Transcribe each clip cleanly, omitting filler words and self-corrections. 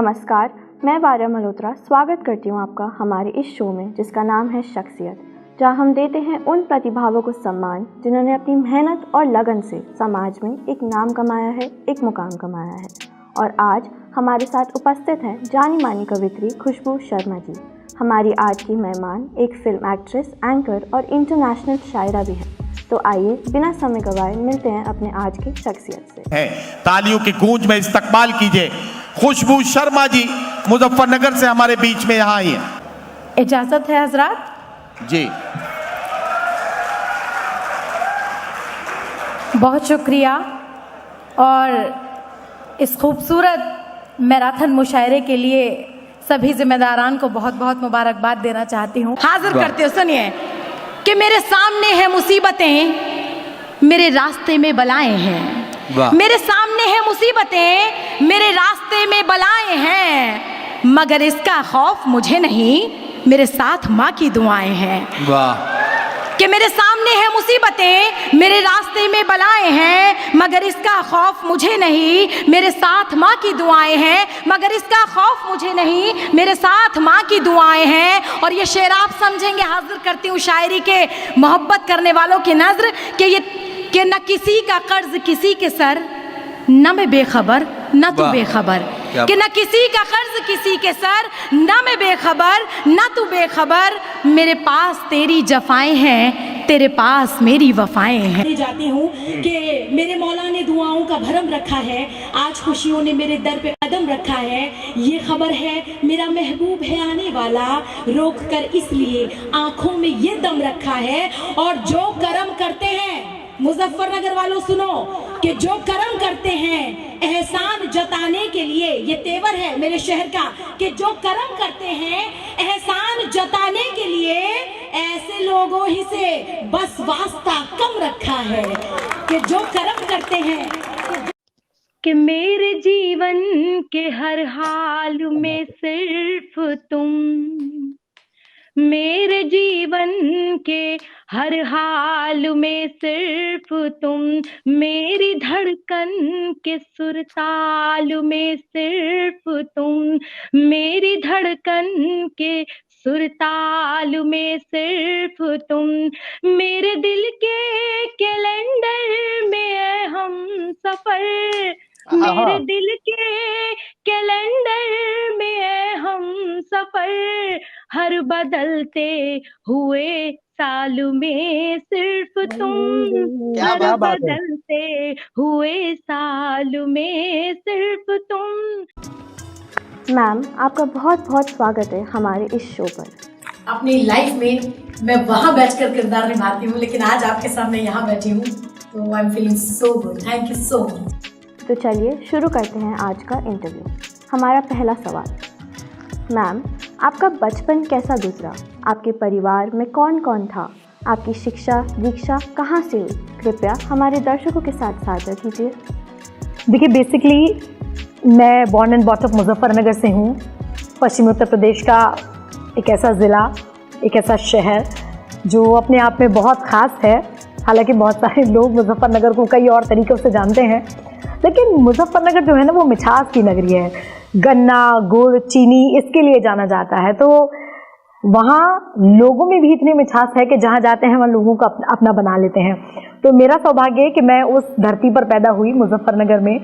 नमस्कार, मैं वार्या मल्होत्रा स्वागत करती हूँ आपका हमारे इस शो में जिसका नाम है शख्सियत, जहाँ हम देते हैं उन प्रतिभाओं को सम्मान जिन्होंने अपनी मेहनत और लगन से समाज में एक नाम कमाया है, एक मुकाम कमाया है। और आज हमारे साथ उपस्थित हैं जानी मानी कवियत्री खुशबू शर्मा जी। हमारी आज की मेहमान एक फिल्म एक्ट्रेस, एंकर और इंटरनेशनल शायरा भी है। तो आइए बिना समय गवाए मिलते हैं अपने आज की शख्सियत से। तालियों की गूंज में इस्तकबाल कीजिए खुशबू शर्मा जी, मुजफ्फरनगर से हमारे बीच में यहाँ आई है। इजाजत है हजरात? जी, बहुत शुक्रिया। और इस खूबसूरत मैराथन मुशायरे के लिए सभी जिम्मेदारान को बहुत बहुत मुबारकबाद देना चाहती हूँ। हाजिर करते हो, सुनिए कि मेरे सामने है मुसीबतें, मेरे रास्ते में बलाएं हैं। मेरे सामने है मुसीबतें, मेरे रास्ते में बलाएं हैं, मगर इसका खौफ मुझे नहीं, मेरे साथ माँ की दुआएं हैं। वाह। कि मेरे सामने है मुसीबतें, मेरे रास्ते में बलाएं हैं, मगर इसका खौफ मुझे नहीं, मेरे साथ माँ की दुआएं हैं, मगर इसका खौफ मुझे नहीं, मेरे साथ माँ की दुआएं हैं। और ये शेर आप समझेंगे, हाजिर करती हूँ शायरी के मोहब्बत करने वालों की नज़र कि न किसी का कर्ज किसी के सर, न मैं बेखबर न तू बेखबर। कि न किसी का कर्ज किसी के सर, न मैं बेखबर न तू बेखबर, मेरे पास तेरी जफाएं हैं, तेरे पास मेरी वफाएं हैं। जाती हूँ कि मेरे मौला ने दुआओं का भरम रखा है, आज खुशियों ने मेरे दर पे कदम रखा है। ये खबर है मेरा महबूब है आने वाला, रोक कर इसलिए आंखों में ये दम रखा है। और जो करम करते हैं, मुजफ्फरनगर वालों सुनो, कि जो करम करते हैं एहसान जताने के लिए, ये तेवर है मेरे शहर का, कि जो करम करते हैं एहसान जताने के लिए, ऐसे लोगों ही से बस वास्ता कम रखा है। कि जो करम करते हैं कि मेरे जीवन के हर हाल में सिर्फ तुम, मेरे जीवन के हर हाल में सिर्फ तुम, मेरी धड़कन के सुरताल में सिर्फ तुम, मेरी धड़कन के सुरताल में सिर्फ तुम, मेरे दिल के कैलेंडर में हम सफर, मेरे दिल के कैलेंडर में हम सफर, हर बदलते हुए साल में सिर्फ तुम, हर बदलते हुए साल में सिर्फ तुम। मैम, आपका बहुत बहुत स्वागत है हमारे इस शो पर। अपनी लाइफ में मैं वहाँ बैठकर किरदार निभाती हूँ, लेकिन आज आपके सामने यहाँ बैठी हूँ, तो I am feeling so good. Thank you so much. तो चलिए शुरू करते हैं आज का इंटरव्यू। हमारा पहला सवाल, मैम आपका बचपन कैसा गुजरा? आपके परिवार में कौन कौन था? आपकी शिक्षा दीक्षा कहाँ से हुई? कृपया हमारे दर्शकों के साथ साझा कीजिए। देखिए, बेसिकली मैं born and brought up Muzaffarnagar से हूँ। पश्चिमी उत्तर प्रदेश का एक ऐसा ज़िला, एक ऐसा शहर जो अपने आप में बहुत ख़ास है। हालांकि बहुत सारे लोग मुजफ्फरनगर को कई और तरीक़ों से जानते हैं, लेकिन मुजफ्फरनगर जो है ना, वो मिठास की नगरी है। गन्ना, गुड़, चीनी, इसके लिए जाना जाता है। तो वहाँ लोगों में भी इतनी मिठास है कि जहाँ जाते हैं वहाँ लोगों को अपना बना लेते हैं। तो मेरा सौभाग्य है कि मैं उस धरती पर पैदा हुई, मुजफ्फरनगर में,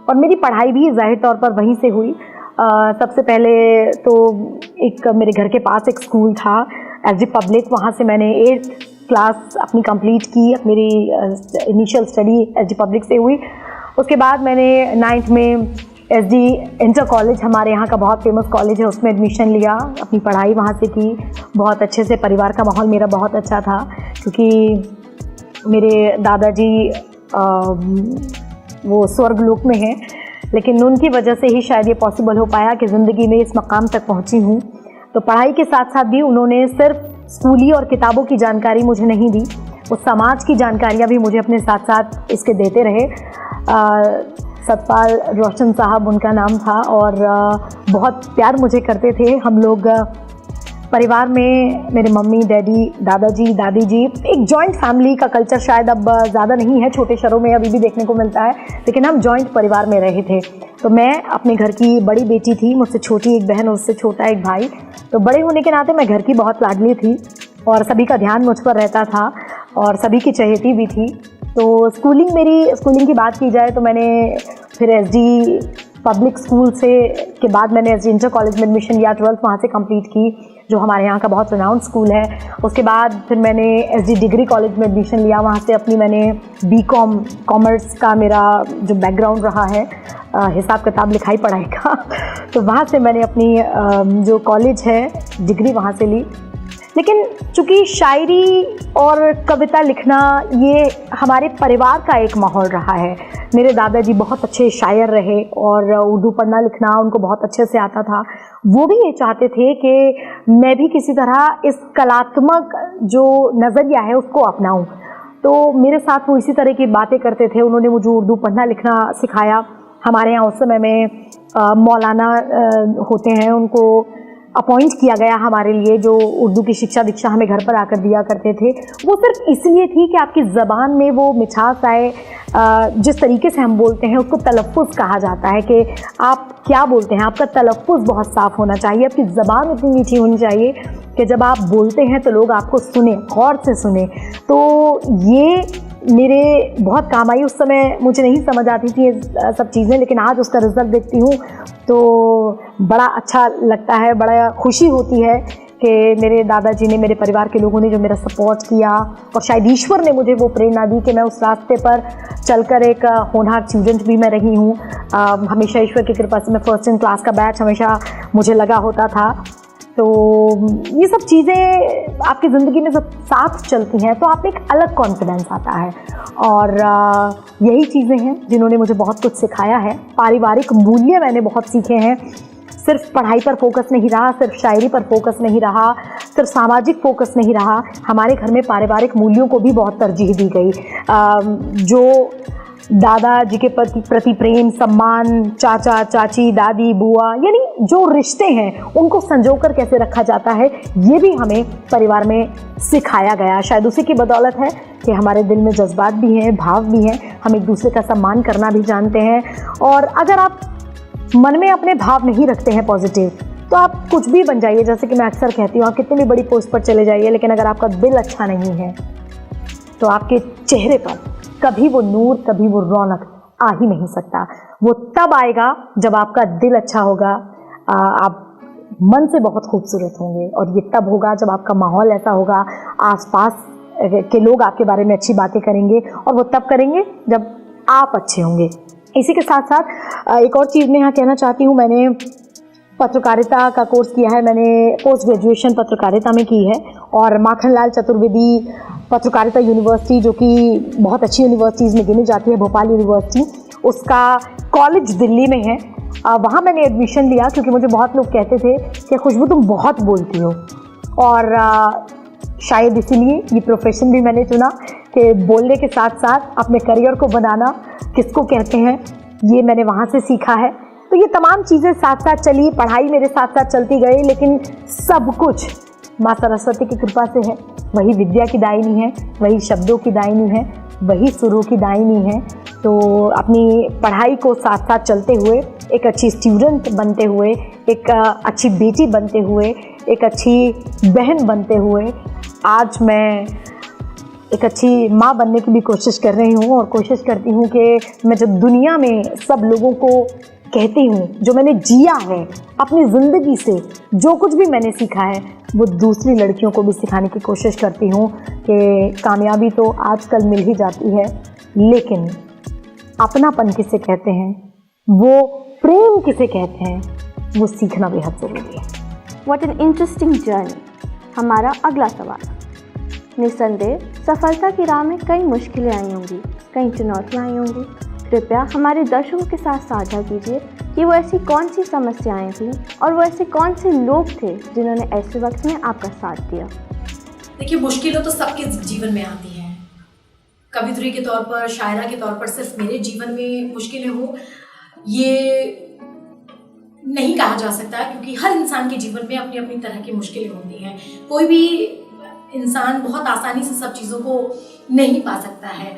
और मेरी पढ़ाई भी ज़ाहिर तौर पर वहीं से हुई। सबसे पहले तो एक मेरे घर के पास एक स्कूल था, एसडी पब्लिक, वहाँ से मैंने 8th क्लास अपनी कंप्लीट की। मेरी इनिशियल स्टडी एसडी पब्लिक से हुई। उसके बाद मैंने 9th में एसडी इंटर कॉलेज, हमारे यहाँ का बहुत फेमस कॉलेज है, उसमें एडमिशन लिया। अपनी पढ़ाई वहाँ से की बहुत अच्छे से। परिवार का माहौल मेरा बहुत अच्छा था, क्योंकि मेरे दादाजी वो स्वर्गलोक में हैं, लेकिन उनकी वजह से ही शायद ये पॉसिबल हो पाया कि ज़िंदगी में इस मकाम तक पहुँची हूँ। तो पढ़ाई के साथ साथ भी उन्होंने सिर्फ स्कूली और किताबों की जानकारी मुझे नहीं दी, वो समाज की जानकारियाँ भी मुझे अपने साथ साथ इसके देते रहे। सतपाल रोशन साहब उनका नाम था, और बहुत प्यार मुझे करते थे। हम लोग परिवार में मेरे मम्मी डैडी दादाजी दादी जी, एक जॉइंट फैमिली का कल्चर शायद अब ज़्यादा नहीं है, छोटे शहरों में अभी भी देखने को मिलता है, लेकिन हम जॉइंट परिवार में रहे थे। तो मैं अपने घर की बड़ी बेटी थी, मुझसे छोटी एक बहन और उससे छोटा एक भाई। तो बड़े होने के नाते मैं घर की बहुत लाडली थी और सभी का ध्यान मुझ पर रहता था और सभी की चहेती भी थी। तो स्कूलिंग की बात की जाए तो मैंने फिर एसडी पब्लिक स्कूल के बाद मैंने एसडी इंटर कॉलेज में एडमिशन लिया, 12th वहाँ से कंप्लीट की, जो हमारे यहाँ का बहुत रिनाउंड स्कूल है। उसके बाद फिर मैंने एसडी डिग्री कॉलेज में एडमिशन लिया, वहाँ से अपनी मैंने बीकॉम कॉमर्स का मेरा जो बैकग्राउंड रहा है हिसाब किताब लिखाई पढ़ाई का तो वहाँ से मैंने अपनी जो कॉलेज है डिग्री वहाँ से ली। लेकिन चूँकि शायरी और कविता लिखना ये हमारे परिवार का एक माहौल रहा है। मेरे दादाजी बहुत अच्छे शायर रहे और उर्दू पढ़ना लिखना उनको बहुत अच्छे से आता था। वो भी ये चाहते थे कि मैं भी किसी तरह इस कलात्मक जो नज़रिया है उसको अपनाऊं। तो मेरे साथ वो इसी तरह की बातें करते थे। उन्होंने मुझे उर्दू पढ़ना लिखना सिखाया। हमारे यहाँ उस समय में मौलाना होते हैं, उनको अपॉइंट किया गया हमारे लिए, जो उर्दू की शिक्षा दीक्षा हमें घर पर आकर दिया करते थे। वो सिर्फ इसलिए थी कि आपकी ज़बान में वो मिठास आए, जिस तरीके से हम बोलते हैं उसको तलफ़्फ़ुज़ कहा जाता है कि आप क्या बोलते हैं, आपका तलफ़्फ़ुज़ बहुत साफ़ होना चाहिए, आपकी ज़बान उतनी मीठी होनी चाहिए कि जब आप बोलते हैं तो लोग आपको सुने, गौर से सुने। तो ये मेरे बहुत काम आई। उस समय मुझे नहीं समझ आती थी ये सब चीज़ें, लेकिन आज उसका रिज़ल्ट देखती हूँ तो बड़ा अच्छा लगता है, बड़ा खुशी होती है कि मेरे दादाजी ने, मेरे परिवार के लोगों ने जो मेरा सपोर्ट किया और शायद ईश्वर ने मुझे वो प्रेरणा दी कि मैं उस रास्ते पर चलकर एक होनहार स्टूडेंट भी मैं रही हूँ। हमेशा ईश्वर की कृपा से मैं फर्स्ट इन क्लास का बैच हमेशा मुझे लगा होता था। तो ये सब चीज़ें आपकी ज़िंदगी में सब साथ चलती हैं तो आप में एक अलग कॉन्फिडेंस आता है और यही चीज़ें हैं जिन्होंने मुझे बहुत कुछ सिखाया है। पारिवारिक मूल्य मैंने बहुत सीखे हैं। सिर्फ पढ़ाई पर फोकस नहीं रहा, सिर्फ शायरी पर फोकस नहीं रहा, सिर्फ सामाजिक फोकस नहीं रहा। हमारे घर में पारिवारिक मूल्यों को भी बहुत तरजीह दी गई। जो दादाजी के प्रति प्रेम, सम्मान, चाचा चाची, दादी बुआ, यानी जो रिश्ते हैं उनको संजोकर कैसे रखा जाता है, ये भी हमें परिवार में सिखाया गया। शायद उसी की बदौलत है कि हमारे दिल में जज्बात भी हैं, भाव भी हैं, हम एक दूसरे का सम्मान करना भी जानते हैं। और अगर आप मन में अपने भाव नहीं रखते हैं पॉजिटिव, तो आप कुछ भी बन जाइए। जैसे कि मैं अक्सर कहती हूँ, आप कितनी भी बड़ी पोस्ट पर चले जाइए, लेकिन अगर आपका दिल अच्छा नहीं है तो आपके चेहरे पर कभी वो नूर, कभी वो रौनक आ ही नहीं सकता। वो तब आएगा जब आपका दिल अच्छा होगा, आप मन से बहुत खूबसूरत होंगे, और ये तब होगा जब आपका माहौल ऐसा होगा, आसपास के लोग आपके बारे में अच्छी बातें करेंगे, और वो तब करेंगे जब आप अच्छे होंगे। इसी के साथ साथ एक और चीज़ मैं यहाँ कहना चाहती हूँ, मैंने पत्रकारिता का कोर्स किया है, मैंने पोस्ट ग्रेजुएशन पत्रकारिता में की है, और माखनलाल चतुर्वेदी पत्रकारिता यूनिवर्सिटी, जो कि बहुत अच्छी यूनिवर्सिटीज़ में गिनी जाती है, भोपाल यूनिवर्सिटी, उसका कॉलेज दिल्ली में है। वहाँ मैंने एडमिशन लिया क्योंकि मुझे बहुत लोग कहते थे कि खुशबू तुम बहुत बोलती हो, और शायद इसीलिए ये प्रोफेशन भी मैंने चुना कि बोलने के साथ साथ अपने करियर को बनाना किसको कहते हैं, ये मैंने वहाँ से सीखा है। तो ये तमाम चीज़ें साथ साथ चली, पढ़ाई मेरे साथ साथ चलती गई, लेकिन सब कुछ माँ सरस्वती की कृपा से है। वही विद्या की दायिनी है, वही शब्दों की दायिनी है, वही सुरों की दायिनी है। तो अपनी पढ़ाई को साथ साथ चलते हुए, एक अच्छी स्टूडेंट बनते हुए, एक अच्छी बेटी बनते हुए, एक अच्छी बहन बनते हुए, आज मैं एक अच्छी माँ बनने की भी कोशिश कर रही हूँ, और कोशिश करती हूँ कि मैं जब दुनिया में सब लोगों को कहती हूँ, जो मैंने जिया है अपनी ज़िंदगी से, जो कुछ भी मैंने सीखा है, वो दूसरी लड़कियों को भी सिखाने की कोशिश करती हूँ कि कामयाबी तो आजकल मिल ही जाती है, लेकिन अपनापन किसे कहते हैं, वो प्रेम किसे कहते हैं, वो सीखना बेहद ज़रूरी है। What an interesting journey. हमारा अगला सवाल, निस्संदेह सफलता की राह में कई मुश्किलें आई होंगी, कई चुनौतियाँ आई होंगी। कृपया हमारे दर्शकों के साथ साझा कीजिए कि वो ऐसी कौन सी समस्याएं थीं और वो ऐसे कौन से लोग थे जिन्होंने ऐसे वक्त में आपका साथ दिया। देखिए, मुश्किलें तो सबके जीवन में आती हैं। कवित्री के तौर पर, शायरा के तौर पर सिर्फ मेरे जीवन में मुश्किलें हो, ये नहीं कहा जा सकता, क्योंकि हर इंसान के जीवन में अपनी अपनी तरह की मुश्किलें होती हैं। कोई भी इंसान बहुत आसानी से सब चीज़ों को नहीं पा सकता है।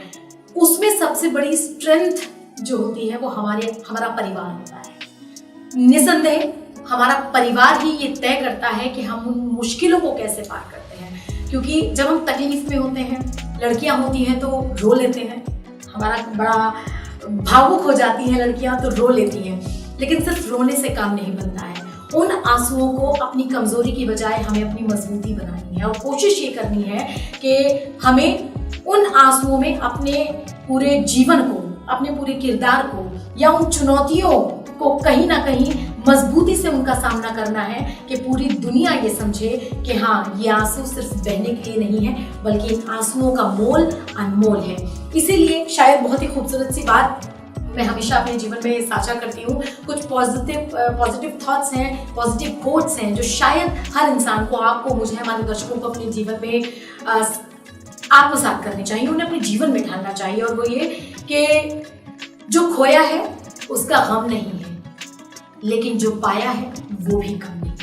उसमें सबसे बड़ी स्ट्रेंथ जो होती है वो हमारा परिवार होता है। निसंदेह हमारा परिवार ही ये तय करता है कि हम उन मुश्किलों को कैसे पार करते हैं, क्योंकि जब हम तकलीफ में होते हैं, लड़कियां होती हैं तो रो लेते हैं, हमारा बड़ा भावुक हो जाती हैं लड़कियां तो रो लेती हैं, लेकिन सिर्फ रोने से काम नहीं बनता है। उन आंसुओं को अपनी कमजोरी की बजाय हमें अपनी मजबूती बनानी है और कोशिश ये करनी है कि हमें उन आंसुओं में अपने पूरे जीवन को, अपने पूरे किरदार को या उन चुनौतियों को कहीं ना कहीं मजबूती से उनका सामना करना है कि पूरी दुनिया ये समझे कि हाँ, ये आंसू सिर्फ बहने के लिए नहीं है, बल्कि इन आंसुओं का मोल अनमोल है। इसीलिए शायद बहुत ही खूबसूरत सी बात मैं हमेशा अपने जीवन में साझा करती हूँ। कुछ पॉजिटिव थॉट्स हैं, पॉजिटिव कोट्स हैं जो शायद हर इंसान को, आपको, मुझे, हमारे दर्शकों को अपने जीवन में आत्मसात करने चाहिए, उन्हें अपने जीवन में ढालना चाहिए। और वो ये कि जो खोया है उसका गम नहीं है, लेकिन जो पाया है वो भी कम नहीं है।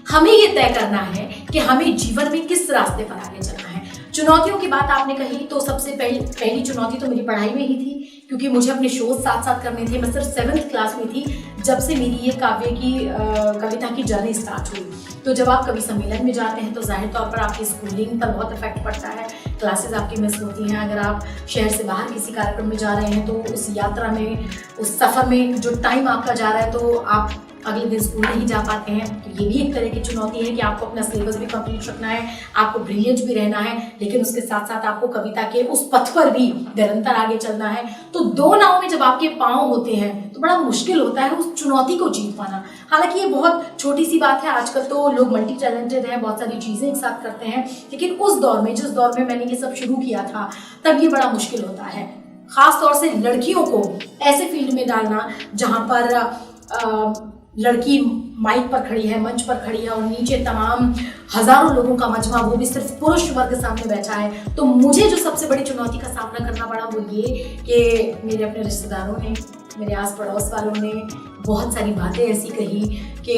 हमें ये तय करना है कि हमें जीवन में किस रास्ते पर आगे चलना है। चुनौतियों की बात आपने कही तो सबसे पहली चुनौती तो मेरी पढ़ाई में ही थी, क्योंकि मुझे अपने शोज साथ साथ करने थे। मैं सिर्फ 7th क्लास में थी जब से मेरी ये कविता की जर्नी स्टार्ट हुई। तो जब आप कवि सम्मेलन में जाते हैं तो जाहिर तौर पर आपकी स्कूलिंग पर बहुत इफेक्ट पड़ता है, क्लासेस आपकी मिस होती हैं। अगर आप शहर से बाहर किसी कार्यक्रम में जा रहे हैं तो उस यात्रा में, उस सफ़र में जो टाइम आपका जा रहा है तो आप अगले दिन स्कूल नहीं जा पाते हैं। तो ये भी एक तरह की चुनौती है कि आपको अपना सिलेबस भी कंप्लीट रखना है, आपको ब्रिलियंट भी रहना है, लेकिन उसके साथ साथ आपको कविता के उस पथ पर भी निरंतर आगे चलना है। तो दो नाव में जब आपके पांव होते हैं तो बड़ा मुश्किल होता है उस चुनौती को जीत पाना। हालांकि ये बहुत छोटी सी बात है, आजकल तो लोग मल्टी टैलेंटेड हैं, बहुत सारी चीज़ें एक साथ करते हैं, लेकिन उस दौर में, जिस दौर में मैंने ये सब शुरू किया था, तब ये बड़ा मुश्किल होता है। खास तौर से लड़कियों को ऐसे फील्ड में डालना जहाँ पर लड़की माइक पर खड़ी है, मंच पर खड़ी है और नीचे तमाम हजारों लोगों का मजमा, वो भी सिर्फ पुरुष वर्ग सामने बैठा है। तो मुझे जो सबसे बड़ी चुनौती का सामना करना पड़ा वो ये कि मेरे अपने रिश्तेदारों ने, मेरे आस पड़ोस वालों ने बहुत सारी बातें ऐसी कही कि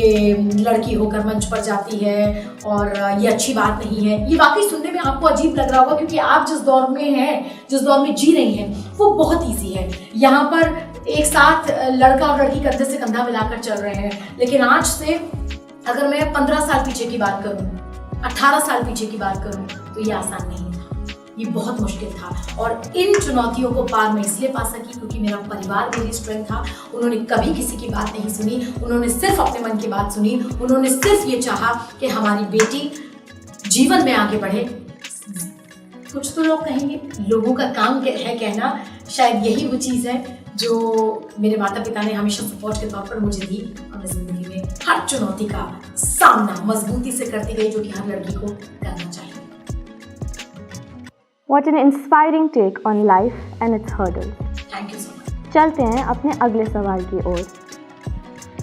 लड़की होकर मंच पर जाती है और ये अच्छी बात नहीं है। ये वाकई सुनने में आपको अजीब लग रहा होगा, क्योंकि आप जिस दौर में हैं, जिस दौर में जी रही हैं, वो बहुत ईजी है। यहाँ पर एक साथ लड़का और लड़की कंधे से कंधा मिलाकर चल रहे हैं, लेकिन आज से अगर मैं 15 साल पीछे की बात करूं, 18 साल पीछे की बात करूं, तो ये आसान नहीं था, ये बहुत मुश्किल था। और इन चुनौतियों को पार मैं इसलिए पा सकी क्योंकि मेरा परिवार मेरी स्ट्रेंथ था। उन्होंने कभी किसी की बात नहीं सुनी, उन्होंने सिर्फ अपने मन की बात सुनी। उन्होंने सिर्फ ये चाहा कि हमारी बेटी जीवन में आगे बढ़े। कुछ तो लोग कहेंगे, लोगों का काम है कहना, शायद यही वो चीज़ है जो मेरे माता पिता ने हमेशा सपोर्ट के तौर पर मुझे दी और जिंदगी में हर चुनौती का सामना मजबूती से करती गई, जो कि हर लड़की को करना चाहिए। What an inspiring take on life and its hurdles. Thank you so much. चलते हैं अपने अगले सवाल की ओर।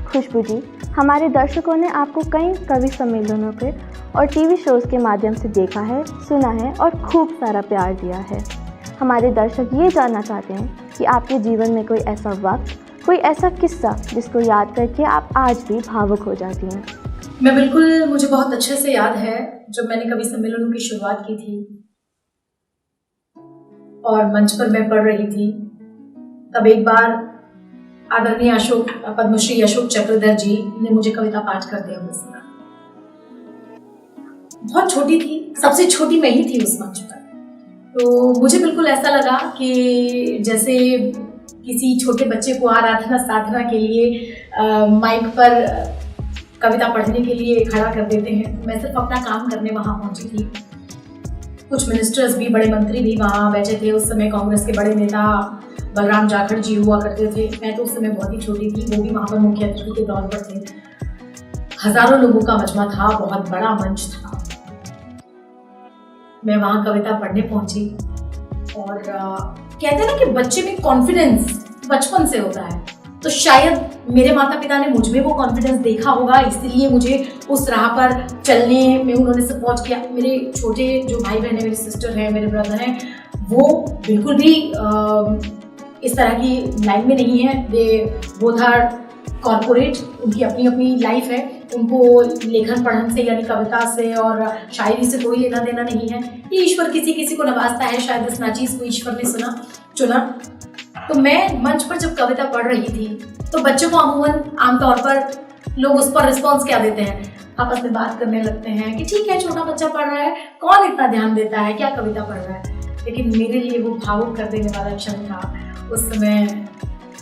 खुशबू जी, हमारे दर्शकों ने आपको कई कवि सम्मेलनों पे और टीवी शोज़ के माध्यम से देखा है, सुना है और खूब सारा प्यार दिया है। हमारे दर्शक ये जानना चाहते हैं कि आपके जीवन में कोई ऐसा वक्त, कोई ऐसा किस्सा जिसको याद करके आप आज भी भावुक हो जाती हैं। मैं बिल्कुल, मुझे बहुत अच्छे से याद है जब मैंने कवि सम्मेलनों की शुरुआत की थी और मंच पर मैं पढ़ रही थी, तब एक बार आदरणीय पद्मश्री अशोक चक्रधर जी ने मुझे कविता पाठ करते हुए सुना। बहुत छोटी थी, सबसे छोटी मैं ही थी उस मंच पर। तो मुझे बिल्कुल ऐसा लगा कि जैसे किसी छोटे बच्चे को आराधना साधना के लिए माइक पर कविता पढ़ने के लिए खड़ा कर देते हैं। मैं सिर्फ अपना काम करने वहाँ पहुँची थी। कुछ मिनिस्टर्स भी, बड़े मंत्री भी वहाँ बैठे थे। उस समय कांग्रेस के बड़े नेता बलराम जाखड़ जी हुआ करते थे। मैं तो उस समय बहुत ही छोटी थी, वो भी वहाँ पर मुख्य अतिथि के तौर पर थे। हजारों लोगों का मजमा था, बहुत बड़ा मंच था। मैं वहाँ कविता पढ़ने पहुंची और कहते हैं ना कि बच्चे में कॉन्फिडेंस बचपन से होता है, तो शायद मेरे माता पिता ने मुझ में वो कॉन्फिडेंस देखा होगा, इसलिए मुझे उस राह पर चलने में उन्होंने सपोर्ट किया। मेरे छोटे जो भाई बहन है, मेरी सिस्टर है, मेरे ब्रदर हैं, वो बिल्कुल भी इस तरह की लाइन में नहीं है। दे बोथ आर कॉर्पोरेट, उनकी अपनी अपनी लाइफ है, उनको लेखन पढ़न से यानी कविता से और शायरी से कोई लेना देना नहीं है। ये ईश्वर किसी किसी को नवाजता है, शायद इस नाचीज को ईश्वर ने चुना। तो मैं मंच पर जब कविता पढ़ रही थी तो बच्चों को अमूमन आमतौर पर लोग उस पर रिस्पॉन्स क्या देते हैं, आपस में बात करने लगते हैं कि ठीक है छोटा बच्चा पढ़ रहा है, कौन इतना ध्यान देता है, क्या कविता पढ़ रहा है। लेकिन मेरे लिए वो भावुक कर देने वाला क्षण था। उस समय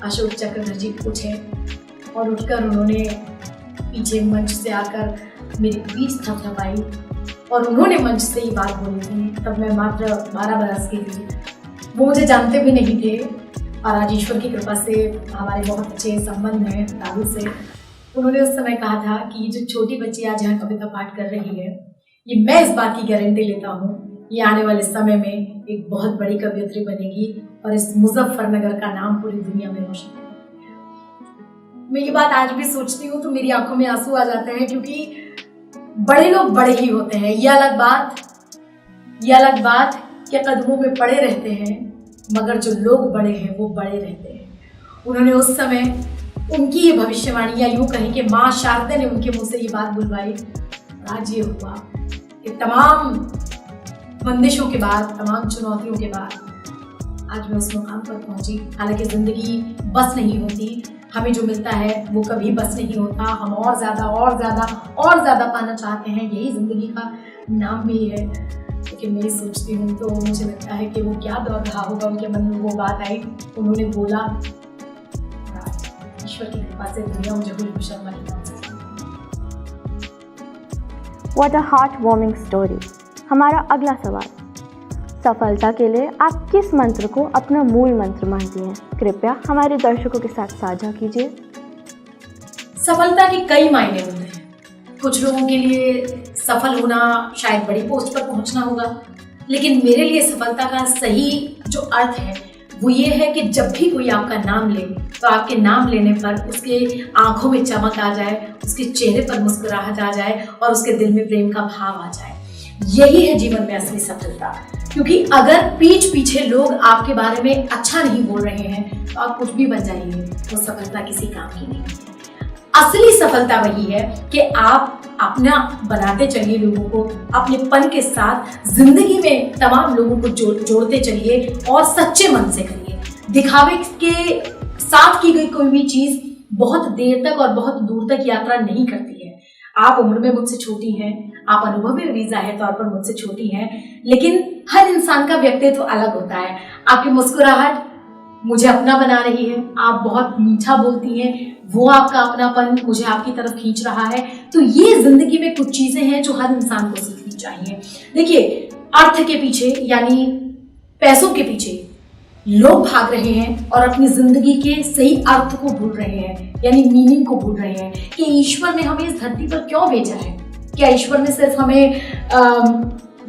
अशोक चक्रवर्ती जी उठे और उठकर उन्होंने पीछे मंच से आकर मेरी पीठ थपथपाई और उन्होंने मंच से ये बात बोली थी। तब मैं मात्र 12 बरस की थी, वो मुझे जानते भी नहीं थे और आज ईश्वर की कृपा से हमारे बहुत अच्छे संबंध हैं दादू से। उन्होंने उस समय कहा था कि ये जो छोटी बच्ची आज यहाँ कविता पाठ कर रही है, ये मैं इस बात की गारंटी लेता हूँ ये आने वाले समय में एक बहुत बड़ी कवियत्री बनेगी और इस मुजफ्फरनगर का नाम पूरी दुनिया में रोशन करेगी। मैं ये बात आज भी सोचती हूँ तो मेरी आंखों में आंसू आ जाते हैं, क्योंकि बड़े लोग बड़े ही होते हैं। ये अलग बात कि कदमों में पड़े रहते हैं, मगर जो लोग बड़े हैं वो बड़े रहते हैं। उन्होंने उस समय उनकी ये भविष्यवाणी या यूँ कहें कि माँ शारदा ने उनके मुंह से ये बात बुलवाई और आज ये हुआ कि तमाम बंदिशों के बाद, तमाम चुनौतियों के बाद आज मैं उस मुकाम पर पहुंची। हालांकि जिंदगी बस नहीं होती, हमें जो मिलता है वो कभी बस नहीं होता। हम और ज़्यादा पाना चाहते हैं, यही जिंदगी का नाम भी है। लेकिन मैं सोचती हूँ तो मुझे लगता है कि वो क्या दौर रहा होगा, उनके मन में वो बात आई, उन्होंने बोला, ईश्वर की कृपा से दुनिया मुझे कोई शर्मा नहीं कर सकती। What a heart-warming story। हमारा अगला सवाल, सफलता के लिए आप किस मंत्र को अपना मूल मंत्र मानती हैं? कृपया हमारे दर्शकों के साथ साझा कीजिए। सफलता के कई मायने होते हैं। कुछ लोगों के लिए सफल होना शायद बड़ी पोस्ट पर पहुंचना होगा, लेकिन मेरे लिए सफलता का सही जो अर्थ है वो ये है कि जब भी कोई आपका नाम ले तो आपके नाम लेने पर उसके आंखों में चमक आ जाए, उसके चेहरे पर मुस्कुराहट आ जाए और उसके दिल में प्रेम का भाव आ जाए। यही है जीवन में असली सफलता। क्योंकि अगर पीछे लोग आपके बारे में अच्छा नहीं बोल रहे हैं तो आप कुछ भी बन जाइए, वो सफलता किसी काम की नहीं है। असली सफलता वही है कि आप अपना बनाते चलिए, लोगों को अपने पन के साथ जिंदगी में तमाम लोगों को जोड़ते चलिए और सच्चे मन से करिए। दिखावे के साथ की गई कोई भी चीज बहुत देर तक और बहुत दूर तक यात्रा नहीं करती है। आप उम्र में मुझसे छोटी हैं, आप अनुभव में भी ज़ाहिर तौर पर मुझसे छोटी हैं, लेकिन हर इंसान का व्यक्तित्व अलग होता है। आपकी मुस्कुराहट मुझे अपना बना रही है, आप बहुत मीठा बोलती हैं, वो आपका अपनापन मुझे आपकी तरफ खींच रहा है। तो ये जिंदगी में कुछ चीजें हैं जो हर इंसान को सीखनी चाहिए। देखिए, अर्थ के पीछे यानी पैसों के पीछे लोग भाग रहे हैं और अपनी जिंदगी के सही अर्थ को भूल रहे हैं, यानी मीनिंग को भूल रहे हैं कि ईश्वर ने हमें इस धरती पर क्यों भेजा है। क्या ईश्वर ने सिर्फ हमें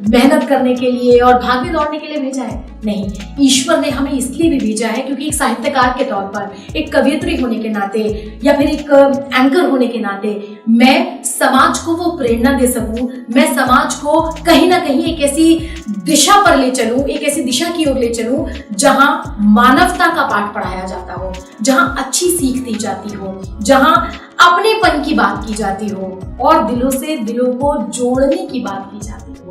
मेहनत करने के लिए और भागने दौड़ने के लिए भेजा है? नहीं, ईश्वर ने हमें इसलिए भी भेजा है क्योंकि एक साहित्यकार के तौर पर, एक कवियत्री होने के नाते या फिर एक एंकर होने के नाते मैं समाज को वो प्रेरणा दे सकूं, मैं समाज को कहीं ना कहीं एक ऐसी दिशा पर ले चलूं, एक ऐसी दिशा की ओर ले चलूं जहां मानवता का पाठ पढ़ाया जाता हो, जहां अच्छी सीख दी जाती हो, जहां अपनेपन की बात की जाती हो और दिलों से दिलों को जोड़ने की बात की जाती हो।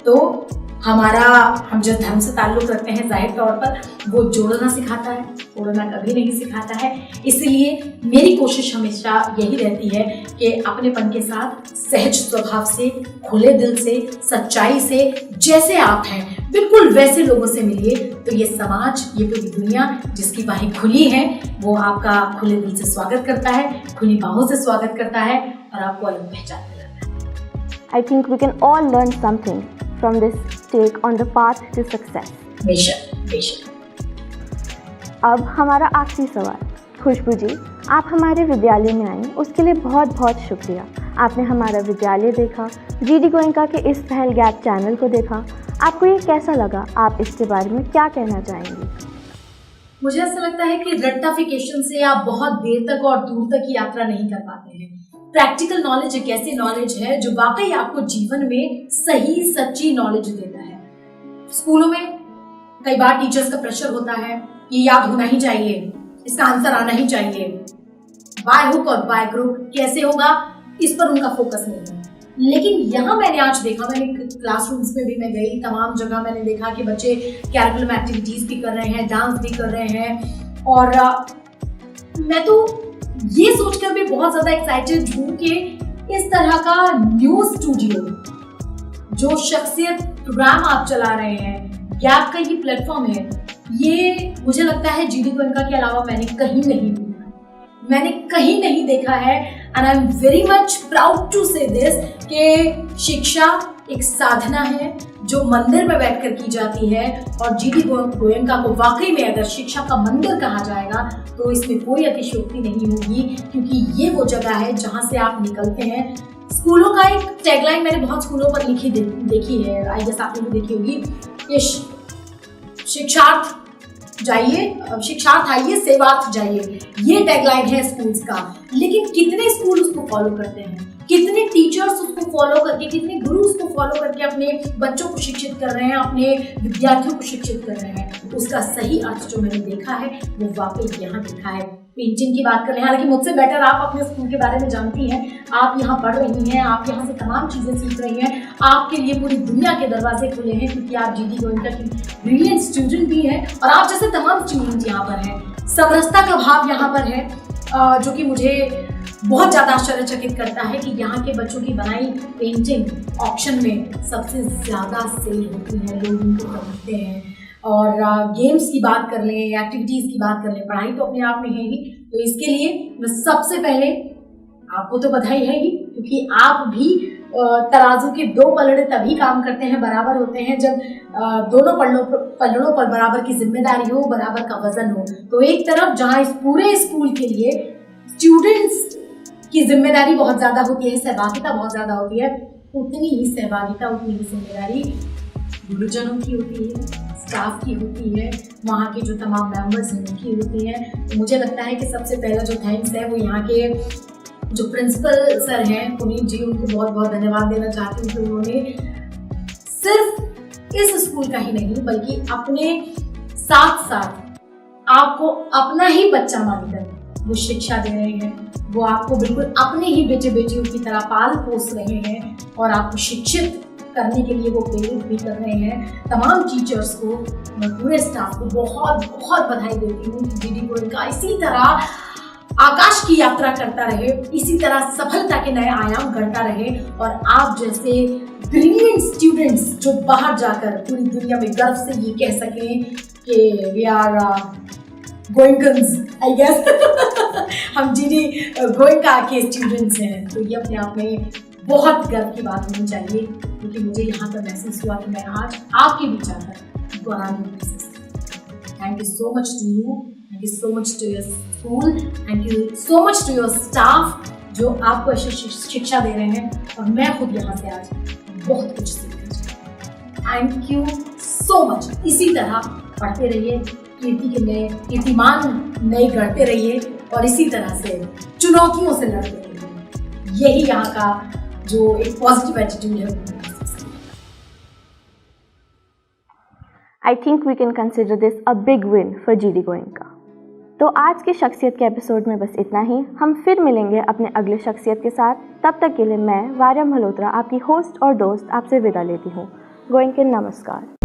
तो हम जो धर्म से ताल्लुक रखते हैं जाहिर तौर पर वो जोड़ना सिखाता है, तोड़ना कभी नहीं सिखाता है। इसलिए मेरी कोशिश हमेशा यही रहती है कि अपनेपन के साथ सहज स्वभाव से, खुले दिल से, सच्चाई से, जैसे आप हैं बिल्कुल वैसे लोगों से मिलिए। तो ये समाज, ये पूरी दुनिया जिसकी बाहें खुली हैं, वो आपका खुले दिल से स्वागत करता है, खुली बाहों से स्वागत करता है और आपको अलग पहचान दिलाता है। I think we can all learn something from this take on the path to success। बेशक। अब हमारा आखिरी सवाल, खुशबू जी, आप हमारे विद्यालय में आई, उसके लिए बहुत बहुत शुक्रिया। आपने हमारा विद्यालय देखा, GD गोयनका के इस पहल गैप चैनल को देखा, आपको ये कैसा लगा? आप इसके बारे में क्या कहना चाहेंगे? मुझे ऐसा लगता है कि रट्टाफिकेशन से आप बहुत देर तक और दूर तक यात्रा नहीं कर पाते हैं। प्रैक्टिकल नॉलेज एक ऐसी नॉलेज है जो वाकई आपको जीवन में सही सच्ची नॉलेज देता है। स्कूलों में कई बार टीचर्स का प्रेशर होता है, ये याद होना ही चाहिए, इसका आंसर आना ही चाहिए। बाय हुक और बाय क्रुक कैसे होगा, इस पर उनका फोकस नहीं है। लेकिन यहाँ मैंने आज देखा, मैंने क्लासरूम्स में भी मैं गई, तमाम जगह मैंने देखा कि बच्चे कैरिकुलम एक्टिविटीज भी कर रहे हैं, डांस भी कर रहे हैं। और मैं तो ये सोचकर भी बहुत ज्यादा एक्साइटेड हूँ कि इस तरह का न्यूज स्टूडियो, जो शख्सियत प्रोग्राम आप चला रहे हैं, गैप का ये प्लेटफॉर्म है, ये मुझे लगता है जीडी गोयनका के अलावा मैंने कहीं नहीं देखा है। And I am very much proud to say this कि शिक्षा एक साधना है जो मंदिर में बैठकर की जाती है, और जीडी गोयनका को वाकई में अगर शिक्षा का मंदिर कहा जाएगा तो इसमें कोई अतिशयोक्ति नहीं होगी, क्योंकि ये वो जगह है जहां से आप निकलते हैं। स्कूलों का एक टैगलाइन मैंने बहुत स्कूलों पर देखी है, आई गेस आपने भी देखी होगी, ये शिक्षार्थ आइए सेवार्थ जाइए, ये टैगलाइन है स्कूल्स का। लेकिन कितने स्कूल उसको फॉलो करते हैं, कितने टीचर्स उसको फॉलो करके, कितने गुरु उसको फॉलो करके अपने बच्चों को शिक्षित कर रहे हैं, अपने विद्यार्थियों को शिक्षित कर रहे हैं। उसका सही अर्थ जो मैंने देखा है वो वाकई यहाँ दिखा है। पेंटिंग की बात कर रहे हैं, हालांकि मुझसे बेटर आप अपने स्कूल के बारे में जानती हैं, आप यहाँ पढ़ रही हैं, आप यहाँ से तमाम चीज़ें सीख रही हैं, आपके लिए पूरी दुनिया के दरवाजे खुले हैं, क्योंकि आप जीडी गोयनका की ब्रिलियंट स्टूडेंट भी हैं, और आप जैसे तमाम स्टूडेंट यहाँ पर हैं। समरसता का भाव यहाँ पर है, जो कि मुझे बहुत ज़्यादा आश्चर्यचकित करता है कि यहाँ के बच्चों की बनाई पेंटिंग ऑक्शन में सबसे ज़्यादा सेल होती है, लोग उनको खरीदते हैं। और गेम्स की बात कर लें, एक्टिविटीज़ की बात कर लें, पढ़ाई तो अपने आप में है ही, तो इसके लिए मैं सबसे पहले आपको तो बधाई है ही, क्योंकि आप भी तराजू के दो पलड़े तभी काम करते हैं, बराबर होते हैं, जब दोनों पलड़ों पर बराबर की जिम्मेदारी हो, बराबर का वजन हो। तो एक तरफ जहाँ इस पूरे स्कूल के लिए स्टूडेंट्स की जिम्मेदारी बहुत ज़्यादा होती है, सहभागिता बहुत ज़्यादा होती है, उतनी ही सहभागिता, उतनी ही जिम्मेदारी गुरुजनों की होती है, स्टाफ की होती है, वहाँ के जो तमाम मेंबर्स हैं उनकी होती है। तो मुझे लगता है कि सबसे पहला जो थैंक्स है वो यहाँ के जो प्रिंसिपल सर हैं पुनीत जी, उनको बहुत बहुत धन्यवाद देना चाहती हूँ कि उन्होंने सिर्फ इस स्कूल का ही नहीं बल्कि अपने साथ साथ आपको अपना ही बच्चा मानकर वो शिक्षा दे रहे हैं, वो आपको बिल्कुल अपने ही बेटे बेटियों की तरह पाल पोस रहे हैं, और आपको शिक्षित करने के लिए वो प्रेरित भी कर रहे हैं। तमाम टीचर्स को, मैं पूरे स्टाफ को बहुत बहुत बधाई देती हूँ कि जीडी गोयनका इसी तरह आकाश की यात्रा करता रहे, इसी तरह सफलता के नए आयाम गढ़ता रहे, और आप जैसे ब्रिलियंट स्टूडेंट्स जो बाहर जाकर पूरी दुनिया में गर्व से ये कह सकें कि वी आर गोयनकन्स, आई गेस हम जीडी गोयनका के स्टूडेंट्स हैं, तो ये अपने आप में बहुत गर्व की बात होनी चाहिए, क्योंकि मुझे यहाँ पर महसूस हुआ कि मैं आज आपके बीच आकर गौरवान्वित महसूस करती हूँ। Thank you so much to you, thank you so much to your school, thank you so much to your staff जो आपको ऐसी शिक्षा दे रहे हैं, और मैं खुद यहाँ से आज बहुत कुछ सीख रही हूँ। Thank you so much. इसी तरह पढ़ते रहिए, कीर्ति के नए कीर्तिमान नए गढ़ते रहिए, और इसी तरह से चुनौतियों से लड़ते रहिए। यही यहाँ का जो एक पॉजिटिव एटीट्यूड है। I think we can consider this a big win for GD Goenka. तो आज की शख्सियत के एपिसोड में बस इतना ही। हम फिर मिलेंगे अपने अगले शख्सियत के साथ। तब तक के लिए मैं वार्या मल्होत्रा, आपकी होस्ट और दोस्त, आपसे विदा लेती हूँ। गोयनका नमस्कार।